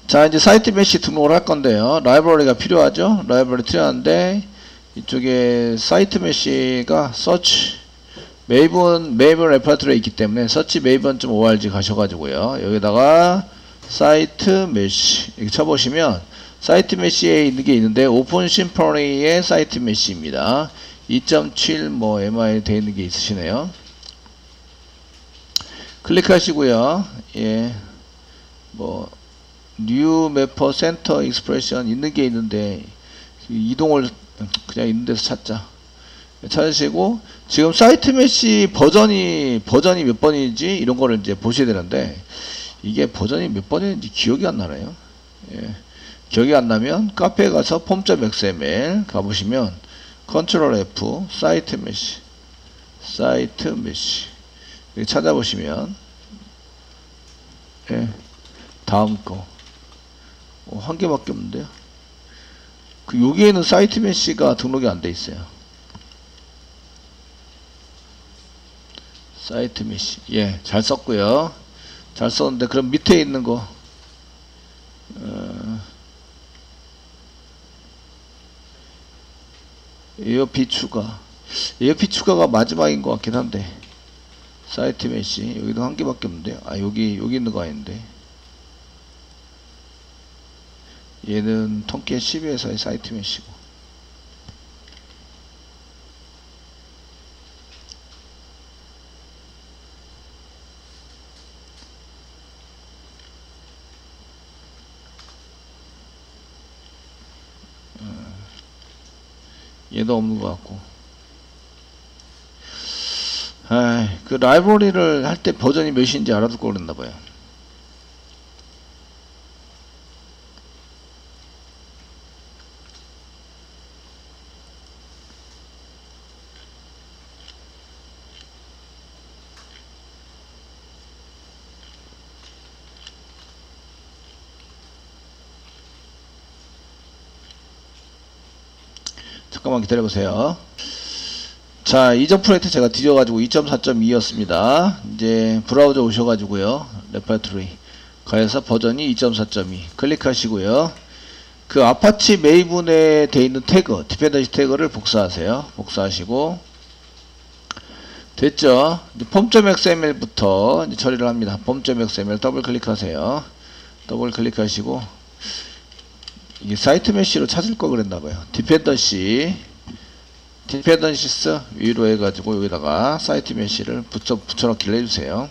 자, 이제 사이트 메시 등록을 할 건데요. 라이브러리가 필요하죠. 라이브러리 필요한데 이쪽에 사이트 메시가 서치 메이븐 레퍼토리에 있기 때문에 서치 maven.org 가셔가지고요. 여기다가 사이트 메시 이렇게 쳐보시면 사이트 메시에 있는 게 있는데 오픈 심포니의 사이트 메시입니다. 2.7 뭐 MI 되어 있는 게 있으시네요. 클릭하시고요. 예, 뭐 뉴 매퍼 센터 익스프레션 있는 게 있는데 이동을 그냥 있는 데서 찾으시고 지금 사이트 메시 버전이 몇 번인지 이런 거를 이제 보셔야 되는데 이게 버전이 몇 번인지 기억이 안 나네요. 예, 기억이 안 나면 카페에 가서 폼.xml 가보시면 컨트롤 F 사이트 메시 이렇게 찾아보시면 예, 다음 거 한 개밖에 없는데요. 그 여기에는 사이트 메시가 등록이 안 돼 있어요. 사이트 메시 예, 잘 썼고요. 잘 썼는데 그럼 밑에 있는 거 에어피 추가가 마지막인 것 같긴 한데 사이트 메시 여기도 한 개밖에 없는데요. 아 여기 있는 거 아닌데 얘는 통계 12회사의 사이트 메시고 얘도 없는 것 같고 그 라이브러리를 할 때 버전이 몇인지 알아둘 걸 그랬나봐요. 잠깐만 기다려보세요. 자, 이전 프로젝트 제가 뒤져가지고 2.4.2였습니다. 이제 브라우저 오셔가지고요. 레퍼토리 가서 버전이 2.4.2 클릭하시고요. 그 아파치 메이븐에 돼 있는 태그, 디펜던시 태그를 복사하세요. 복사하시고 됐죠? 폼.xml부터 이제 처리를 합니다. 폼.xml 더블 클릭하세요. 더블 클릭하시고 이게 사이트 메시로 찾을 거 그랬나봐요. 디펜던시스 위로 해가지고 여기다가 사이트 메시를 붙여넣기를 해주세요.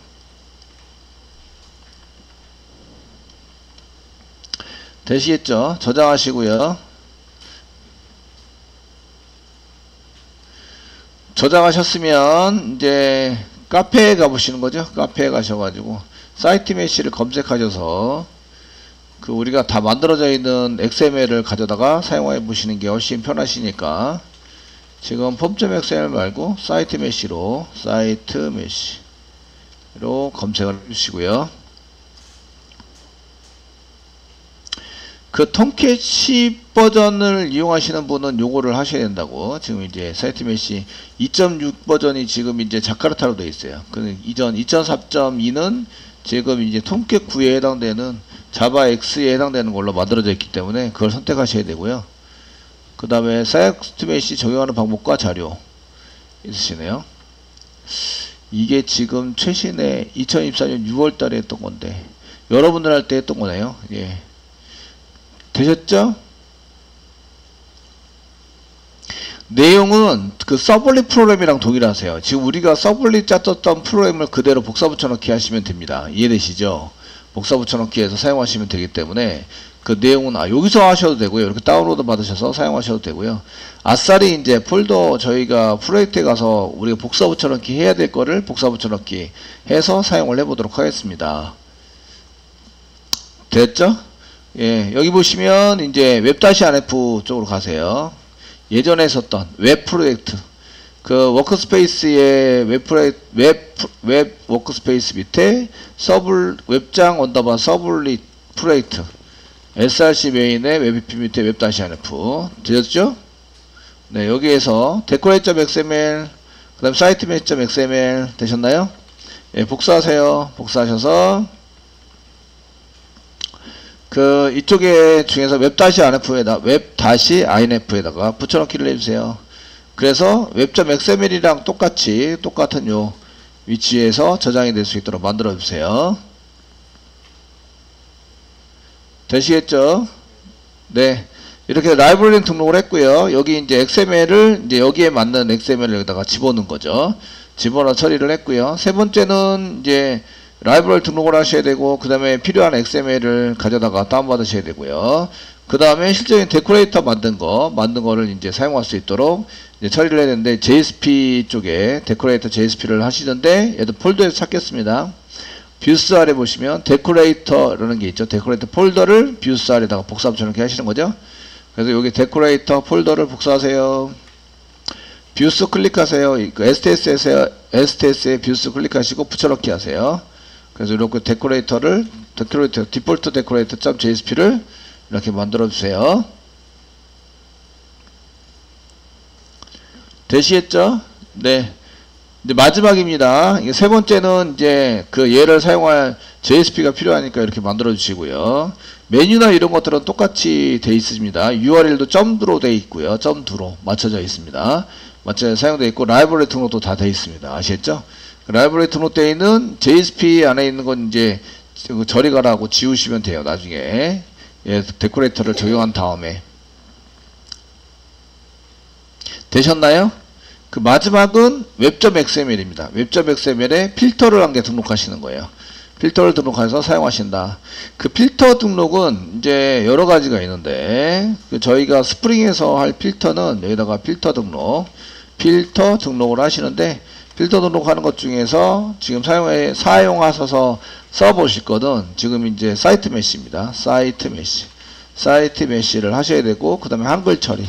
되시겠죠? 저장하시고요. 저장하셨으면 이제 카페에 가보시는 거죠. 카페에 가셔가지고 사이트 메시를 검색하셔서 그 우리가 다 만들어져 있는 XML을 가져다가 사용해 보시는 게 훨씬 편하시니까 지금 폼.xml 말고 사이트 메시로 검색을 해주시고요. 그 톰캣10 버전을 이용하시는 분은 요거를 하셔야 된다고. 지금 이제 사이트 메시 2.6 버전이 지금 이제 자카르타로 되어 있어요. 그 이전 2.4.2는 지금 이제 톰캣 9에 해당되는 자바 X에 해당되는 걸로 만들어져 있기 때문에 그걸 선택하셔야 되고요. 그 다음에 사이트 메시 적용하는 방법과 자료 있으시네요. 이게 지금 최신의 2024년 6월달에 했던 건데 여러분들 할 때 했던 거네요. 예. 되셨죠? 내용은 그 서블릿 프로그램이랑 동일하세요. 지금 우리가 서블릿 짰던 프로그램을 그대로 복사 붙여넣기 하시면 됩니다. 이해되시죠? 복사 붙여넣기 해서 사용하시면 되기 때문에 그 내용은 여기서 하셔도 되고요. 이렇게 다운로드 받으셔서 사용하셔도 되고요. 아싸리 이제 폴더 저희가 프로젝트에 가서 우리가 복사 붙여넣기 해야 될 거를 복사 붙여넣기 해서 사용을 해보도록 하겠습니다. 됐죠? 예, 여기 보시면 이제 웹-RF 쪽으로 가세요. 예전에 했었던 웹 프로젝트 그 워크스페이스의 웹 워크스페이스 밑에 웹장 언더바 서블릿 프로젝트 src 메인의 웹 밑에 웹-RF 되셨죠? 네, 여기에서 decorate.xml 그 다음 sitemesh.xml 되셨나요? 예, 복사하세요. 복사하셔서 그 이쪽에 중에서 웹-inf에다가 붙여넣기를 해주세요. 그래서 web.xml이랑 똑같은 요 위치에서 저장이 될 수 있도록 만들어 주세요. 되시겠죠? 네. 이렇게 라이브러리 등록을 했고요. 여기 이제 XML을 이제 여기에 맞는 XML을 여기다가 집어넣은 거죠. 집어넣어 처리를 했고요. 세 번째는 이제 라이브러리 등록을 하셔야 되고, 그 다음에 필요한 XML을 가져다가 다운받으셔야 되고요. 그 다음에 실제적인 데코레이터 만든 거를 이제 사용할 수 있도록 이제 처리를 해야 되는데, JSP 쪽에 데코레이터 JSP를 하시는데, 얘도 폴더에서 찾겠습니다. 뷰스 아래 보시면 데코레이터라는 게 있죠. 데코레이터 폴더를 뷰스 아래다가 복사 붙여넣기 하시는 거죠. 그래서 여기 데코레이터 폴더를 복사하세요. 뷰스 클릭하세요. 그 STS에 뷰스 클릭하시고 붙여넣기 하세요. 그래서 이렇게 데코레이터 디폴트 데코레이터.jsp를 이렇게 만들어 주세요. 되시겠죠? 네. 이제 마지막입니다. 이게 세 번째는 이제 그 얘를 사용할 JSP가 필요하니까 이렇게 만들어 주시고요. 메뉴나 이런 것들은 똑같이 돼 있습니다. URL도 .do로 돼 있고요. .do로 맞춰져 있습니다. 맞춰져 사용되어 있고, 라이브러리 등록도 다 돼 있습니다. 아시겠죠? 라이브러리 등록되어 있는 JSP 안에 있는 건 이제 저리 가라고 지우시면 돼요. 나중에 데코레이터를 적용한 다음에. 되셨나요? 그 마지막은 web.xml입니다. web.xml에 필터를 한 개 등록하시는 거예요. 필터를 등록해서 사용하신다. 그 필터 등록은 이제 여러 가지가 있는데, 저희가 스프링에서 할 필터는 여기다가 필터 등록을 하시는데, 필터 등록하는 것 중에서 지금 사용하셔서 써보실 거는 지금 이제 사이트 메시입니다. 사이트 메시를 하셔야 되고, 그 다음에 한글 처리,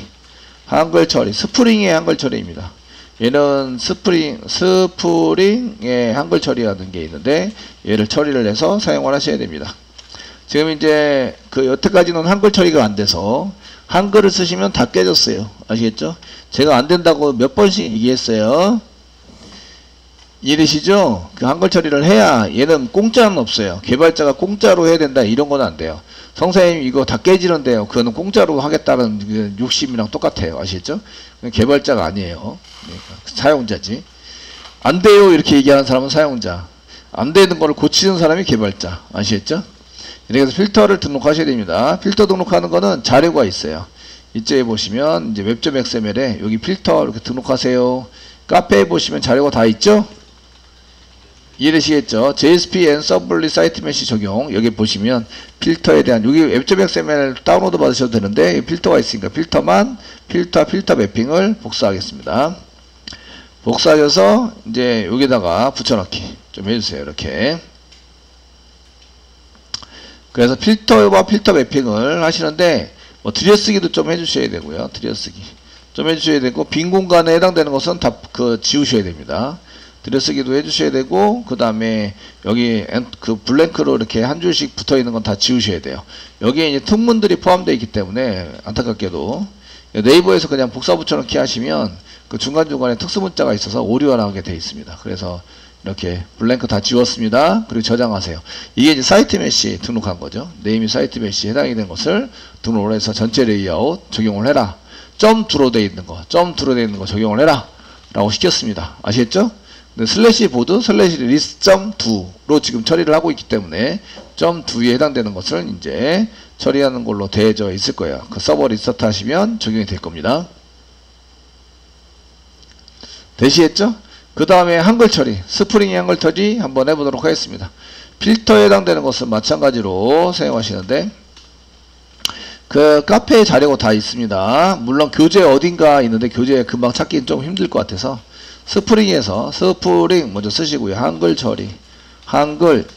스프링의 한글 처리입니다. 얘는 스프링의 한글 처리라는 게 있는데, 얘를 처리를 해서 사용을 하셔야 됩니다. 지금 이제 그 여태까지는 한글 처리가 안 돼서 한글을 쓰시면 다 깨졌어요. 아시겠죠? 제가 안 된다고 몇 번씩 얘기했어요. 이해되시죠? 그 한글 처리를 해야, 얘는 공짜는 없어요. 개발자가 공짜로 해야 된다 이런 건 안 돼요. 성사님 이거 다 깨지는데요. 그거는 공짜로 하겠다는 욕심이랑 똑같아요. 아시겠죠? 개발자가 아니에요. 사용자지. 안 돼요 이렇게 얘기하는 사람은 사용자, 안 되는 거를 고치는 사람이 개발자. 아시겠죠? 그래서 필터를 등록하셔야 됩니다. 필터 등록하는 거는 자료가 있어요. 이쪽에 보시면 이제 web.xml에 여기 필터 이렇게 등록하세요. 카페에 보시면 자료가 다 있죠? 이해되시겠죠? JSP and Sublime Site Mesh 적용, 여기 보시면 필터에 대한, 여기 web.xml 다운로드 받으셔도 되는데 필터가 있으니까 필터 매핑을 복사하겠습니다. 복사하셔서 이제 여기다가 붙여넣기 좀 해주세요. 이렇게. 그래서 필터와 필터 매핑을 하시는데, 뭐 들여쓰기도 좀 해주셔야 되고요. 들여쓰기 좀 해주셔야 되고, 빈 공간에 해당되는 것은 다 지우셔야 됩니다. 들여쓰기도 해주셔야 되고, 그 다음에 여기 그 블랭크로 이렇게 한 줄씩 붙어 있는 건 다 지우셔야 돼요. 여기에 이제 특문들이 포함되어 있기 때문에 안타깝게도 네이버에서 그냥 복사 붙여넣기 하시면 그 중간중간에 특수문자가 있어서 오류가 나오게 되어 있습니다. 그래서 이렇게 블랭크 다 지웠습니다. 그리고 저장하세요. 이게 이제 사이트 메시 등록한 거죠. 네임이 사이트 메시에 해당이 된 것을 등록을 해서 전체 레이아웃 적용을 해라. .do로 되어 있는 거 적용을 해라 라고 시켰습니다. 아시겠죠? 슬래시 보드 슬래시 list.do로 지금 처리를 하고 있기 때문에 .do에 해당되는 것을 이제 처리하는 걸로 되어져 있을 거예요. 그 서버 리스타트 하시면 적용이 될 겁니다. 되시겠죠? 그 다음에 한글 처리, 스프링의 한글 처리 한번 해보도록 하겠습니다. 필터에 해당되는 것은 마찬가지로 사용하시는데, 그 카페에 자료가 다 있습니다. 물론 교재 어딘가 있는데 교재 금방 찾기는 좀 힘들 것 같아서 스프링에서 스프링 먼저 쓰시고요. 한글 처리, 한글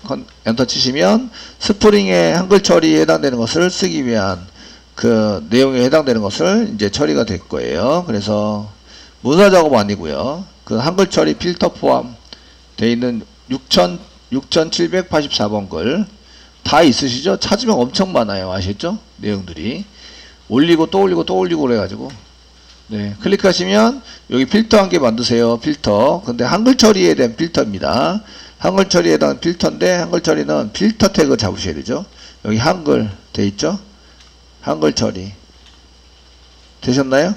엔터 치시면 스프링의 한글 처리에 해당되는 것을 쓰기 위한 그 내용에 해당되는 것을 이제 처리가 될 거예요. 그래서 문서 작업 아니고요. 그 한글 처리 필터 포함 되어 있는 6784번 글 다 있으시죠? 찾으면 엄청 많아요. 아시겠죠? 내용들이 올리고 또 올리고 또 올리고 그래가지고, 네, 클릭하시면 여기 필터 한 개 만드세요. 필터. 근데 한글 처리에 대한 필터입니다. 한글 처리에 대한 필터인데, 한글 처리는 필터 태그 잡으셔야 되죠. 여기 한글 돼 있죠? 한글 처리 되셨나요?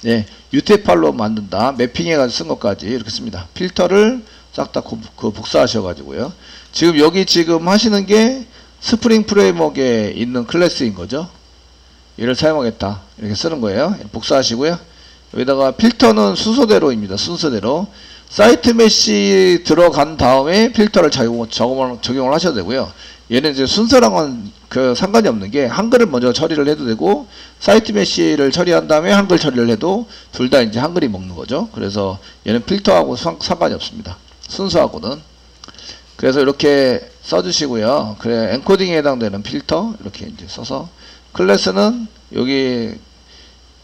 예, UTF-8로 만든다. 매핑해가지고 쓴 것까지 이렇게 씁니다. 필터를 싹 다 복사하셔가지고요. 지금 여기 지금 하시는 게 스프링 프레임워크에 있는 클래스인 거죠. 얘를 사용하겠다. 이렇게 쓰는 거예요. 복사하시고요. 여기다가 필터는 순서대로입니다. 순서대로. 사이트 메시 들어간 다음에 필터를 적용을 하셔도 되고요. 얘는 이제 순서랑은 상관이 없는 게 한글을 먼저 처리를 해도 되고 사이트 메시를 처리한 다음에 한글 처리를 해도 둘 다 이제 한글이 먹는 거죠. 그래서 얘는 필터하고 상관이 없습니다. 순서하고는. 그래서 이렇게 써주시고요. 그래 엔코딩에 해당되는 필터 이렇게 이제 써서 클래스는 여기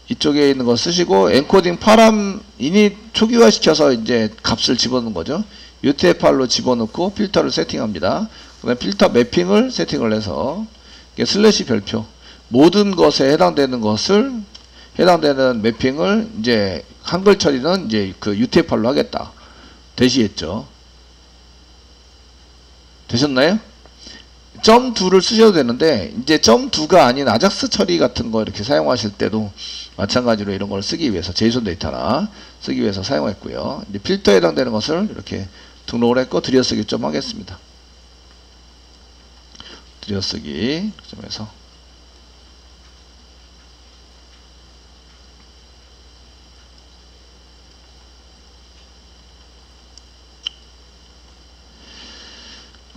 이쪽에 있는 거 쓰시고 엔코딩 파람 이닛 초기화 시켜서 이제 값을 집어넣는 거죠. UTF-8로 집어넣고 필터를 세팅합니다. 그 다음에 필터 매핑을 세팅을 해서 슬래시 별표 모든 것에 해당되는 매핑을 이제 한글 처리는 이제 그 UTF-8로 하겠다. 되시겠죠? 되셨나요? 점 2를 쓰셔도 되는데 이제 점 2가 아닌 아작스 처리 같은 거 이렇게 사용하실 때도 마찬가지로 이런 걸 쓰기 위해서 제이손 데이터나 쓰기 위해서 사용했고요. 이제 필터에 해당되는 것을 이렇게 등록을 했고 들여쓰기 좀 하겠습니다. 들여쓰기 좀 해서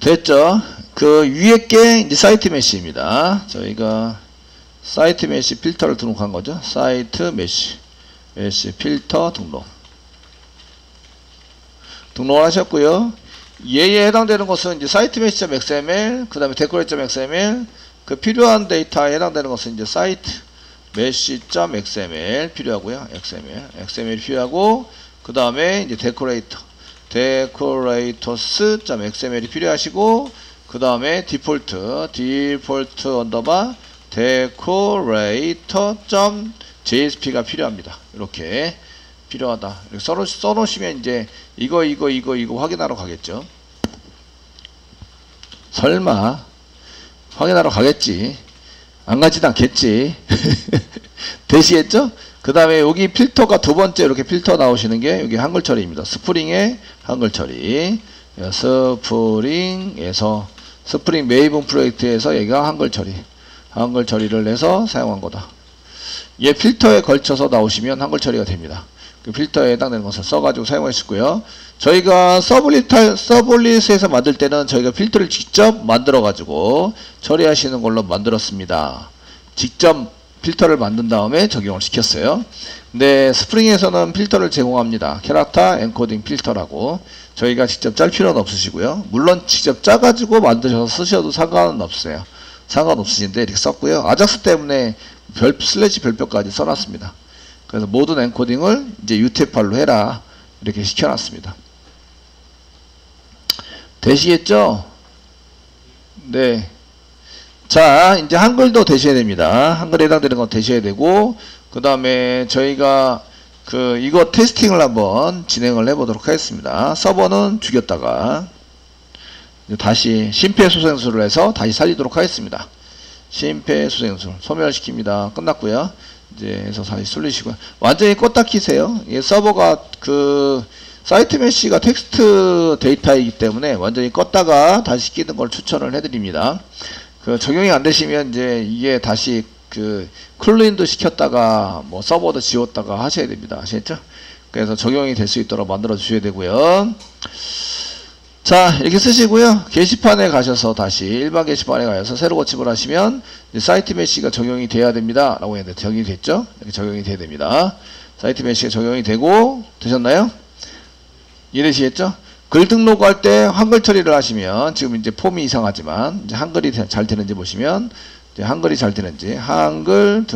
됐죠? 그 위에 게 이제 사이트 메시입니다. 저희가 사이트 메시 필터를 등록한 거죠. 사이트 메시 필터 등록을 하셨고요. 얘에 해당되는 것은 이제 사이트 메시.xml, 그 다음에 decorate.xml, 그 필요한 데이터에 해당되는 것은 이제 사이트 mesh.xml 필요하고요. XML 필요하고, 그 다음에 이제 decorators.xml이 필요하시고, 그 다음에 디폴트 언더바 decorator.jsp가 필요합니다. 이렇게 필요하다. 이렇게 써놓으시면 이제 이거 확인하러 가겠죠. 설마 확인하러 가겠지. 안 가지도 않겠지. 되시겠죠? 그 다음에 여기 필터가 두 번째 이렇게 필터 나오시는 게 여기 한글 처리입니다. 스프링의 한글 처리. 스프링 메이븐 프로젝트에서 얘가 한글 처리를 해서 사용한 거다. 얘 필터에 걸쳐서 나오시면 한글 처리가 됩니다. 그 필터에 해당되는 것을 써가지고 사용하시고요. 저희가 서블릿에서 만들 때는 저희가 필터를 직접 만들어가지고 처리하시는 걸로 만들었습니다. 직접 필터를 만든 다음에 적용을 시켰어요. 근데 스프링에서는 필터를 제공합니다. 캐릭터 엔코딩 필터라고. 저희가 직접 짤 필요는 없으시고요. 물론 직접 짜가지고 만드셔서 쓰셔도 상관은 없어요. 상관없으신데 이렇게 썼고요. 아작스 때문에 슬래시 별표까지 써놨습니다. 그래서 모든 엔코딩을 이제 UTF-8로 해라 이렇게 시켜놨습니다. 되시겠죠? 네. 자, 이제 한글도 되셔야 됩니다. 한글에 해당되는 건 되셔야 되고, 그 다음에 저희가 이거 테스팅을 한번 진행을 해보도록 하겠습니다. 서버는 죽였다가 다시 심폐소생술을 해서 다시 살리도록 하겠습니다. 심폐소생술 소멸시킵니다. 끝났고요. 이제 해서 다시 쏠리시고요. 완전히 껐다 키세요. 서버가 사이트 메시가 텍스트 데이터이기 때문에 완전히 껐다가 다시 끼는 걸 추천을 해드립니다. 적용이 안 되시면 이제 이게 다시 클린도 시켰다가 뭐 서버도 지웠다가 하셔야 됩니다. 아시겠죠? 그래서 적용이 될 수 있도록 만들어 주셔야 되고요. 자, 이렇게 쓰시고요. 게시판에 가셔서 다시 일반 게시판에 가셔서 새로 고침을 하시면 사이트 메시가 적용이 돼야 됩니다. 라고 했는데 적용이 됐죠? 이렇게 적용이 돼야 됩니다. 사이트 메시가 적용이 되고 되셨나요? 이해되시겠죠? 글 등록할 때 한글 처리를 하시면 지금 이제 폼이 이상하지만 이제 한글이 잘 되는지 보시면 이제 한글이 잘 되는지 한글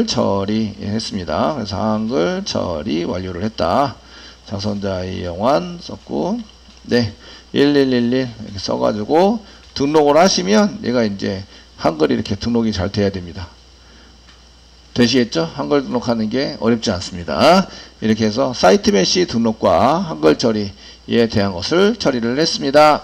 처리 했습니다. 그래서 한글 처리 완료를 했다. 작성자의 영환 썼고, 네, 1111 이렇게 써가지고 등록을 하시면 얘가 이제 한글이 이렇게 등록이 잘 돼야 됩니다. 되시겠죠? 한글 등록하는 게 어렵지 않습니다. 이렇게 해서 사이트 메시 등록과 한글 처리에 대한 것을 처리를 했습니다.